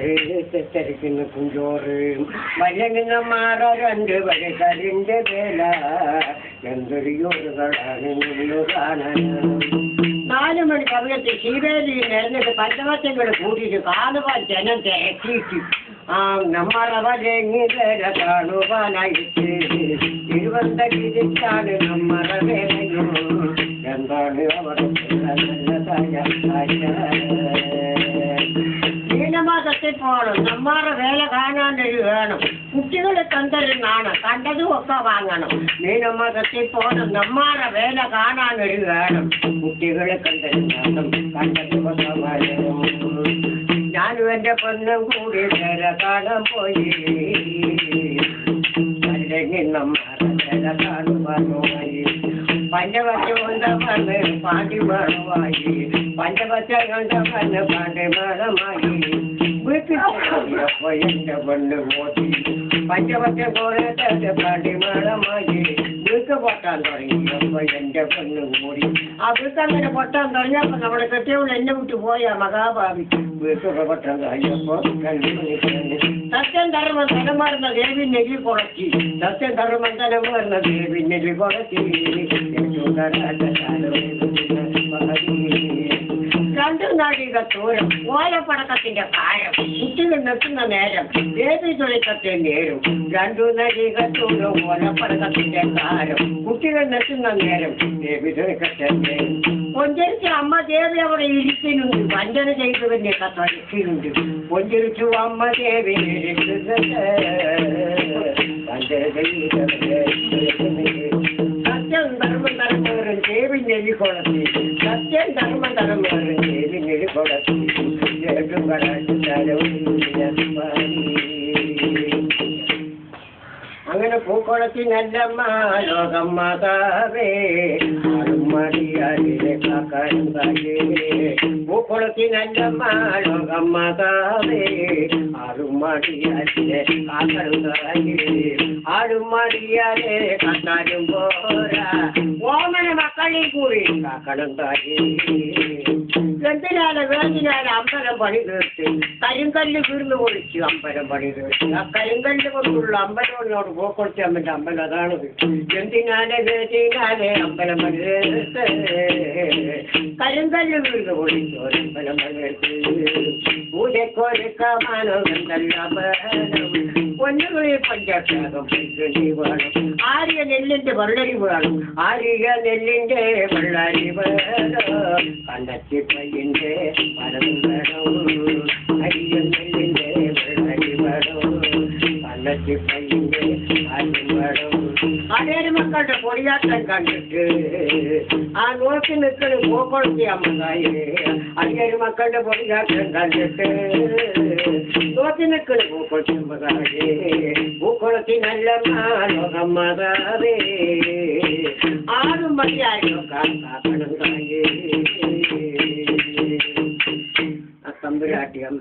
ചോറ് തെറ്റരിക്കുന്ന കുഞ്ചോറ് വല്ലങ്ങുന്ന മാറ രണ്ട് വഴക്കരിന്റെ വേല എന്തൊരു യോറുകളാണ് കാണാൻ 4 മണി സമയത്ത് ശീവേലി നിരന്നിട്ട് പഞ്ചവച്ചങ്ങൾ കൂട്ടിയിട്ട് കാണുവാൻ ജനം തിരക്കിയിട്ട് നമ്മറ വലങ്ങിതര കാണുവാനായിട്ട് തിരുവന്തഗിരിച്ചാണ് നമ്മറ വേലയും എന്താണ് അവർ മീനമാസത്തിൽ പോകണം നമ്മറ വേല കാണാനൊരു വേണം കുട്ടികളെ കണ്ടൊരുന്നാണ് കണ്ടതും ഒക്കെ വാങ്ങണം മീനമാസത്തിൽ പോകണം നമ്മറ വേല കാണാനൊരു വേണം കുട്ടികളെ കണ്ടൊരുന്നാണം കണ്ടതും ഒക്കെ വാങ്ങണം ഞാനും എൻ്റെ പെണ്ണും കൂടി വേല കാണാൻ പോയി അല്ലെങ്കിൽ നമ്മറ വേല കാണുവാനുമായി പഞ്ചവച്ച കൊണ്ട മണ്ണ് പാണ്ടി മണമായി പഞ്ചവച്ച കൊണ്ട മണ്ണ് പാണ്ടി മണമായി വീട്ടിൽ പോയപ്പോ എൻ്റെ പെണ്ണ് പോട്ടി പഞ്ചവച്ച കൊണ്ട പാണ്ടി മണമായി വീട്ട് പൊട്ടാൻ തുടങ്ങിയപ്പോ എൻ്റെ പെണ്ണ് കൂടി ആ വീട്ട് അങ്ങനെ പൊട്ടാൻ തുടങ്ങിയപ്പോ നമ്മുടെ കെട്ടിയവൾ എന്നെ വിട്ട് പോയ മഹാഭാവി വീട്ടൊക്കെ പൊട്ടാൻ കഴിഞ്ഞപ്പോ സത്യം ധർമ്മം തലമാറുന്ന ദേവി നെല്ലി കുളക്കി സത്യം ധർമ്മം തലമാറുന്ന ദേവി നെല്ലി കുളക്കി 2 നാഴിക ദൂരം ഓലപ്പടക്കത്തിന്റെ കാരം കുട്ടികൾ നിൽക്കുന്ന നേരം ദേവി തുളിക്കത്തെ നേരും 2 നാഴിക ദൂരം ഓലപ്പടക്കത്തിന്റെ കാരം കുട്ടികൾ നിൽക്കുന്ന നേരം ദേവി തുളിക്കത്തെ നേരും പൊഞ്ചരിച്ച അമ്മ ദേവി അവിടെ ഇരിക്കുന്നുണ്ട് വഞ്ചന ചെയ്തതിന്റെ കഥിക്കുന്നുണ്ട് പൊഞ്ചരിച്ചു അമ്മ ദേവി വഞ്ചന ചെയ്തതിന്റെ സത്യം ധർമ്മം തലമുറൻ ദേവി നെല്ലി കൊളത്തി സത്യം ധർമ്മം തലമുറൻ ദേവി നെല്ലി കൊളത്തി അങ്ങനെ പൂക്കുളത്തി നല്ലമ്മ ലോകം മാതാവേ മടിയാലെ കാക്കാനും തായേ പൂക്കുളത്തി നല്ലമ്മ ലോകം മാതാവേ മടിയാലെ കാക്കാനും തായേ മടിയാലെ കാക്കാനും പോരാ ഓമന മക്കളിൽ കൂടി കാക്കണം തായേ എന്തിനാണ് വേദിനാണ് അമ്പലം പണി തീർത്ത് കരിങ്കല്ല് വീർന്ന് പൊളിച്ചു അമ്പലം പണി തീർത്ത് ആ കരിങ്കല്ല് കൊണ്ടുള്ള അമ്പലത്തിനോട് പൂക്കൊളിച്ച അമ്മന്റെ അമ്പലം അതാണത് എന്തിനാണ് വേദിനാണ് അമ്പലം പണി തീർത്ത് കരിങ്കല്ല് വീർന്ന് പൊളിച്ചു അമ്പലം പണി തീർത്ത് പൂജക്കൊരുക്കമാനോ പൊന്നുകളി പഞ്ചാക്ഷാകം വേണം ആര്യ നെല്ലിന്റെ വെള്ളരി വേണം ആര്യ നെല്ലിന്റെ വെള്ളരി വേണം കണ്ടത്തി പയ്യന്റെ മരം വേണം അരിയ നെല്ലിന്റെ വെള്ളരി വേണം കണ്ടത്തി പയ്യന്റെ മരം വേണം അതേര് മക്കളുടെ പൊടിയാട്ടം കണ്ടിട്ട് ആ നോക്കി നിൽക്കുന്ന പൂക്കൊളുത്തി അമ്മതായി അതേര് മക്കളുടെ പൊടിയാട്ടം കണ്ടിട്ട് നോക്കി നിൽക്കുന്ന പൂക്കൊളുത്തി അമ്മതായി പൂക്കൊളുത്തി നല്ല ലോകം മാതാവേ ആരും മതിയായോ കാക്കണം തായേ തമ്പുരാട്ടിയം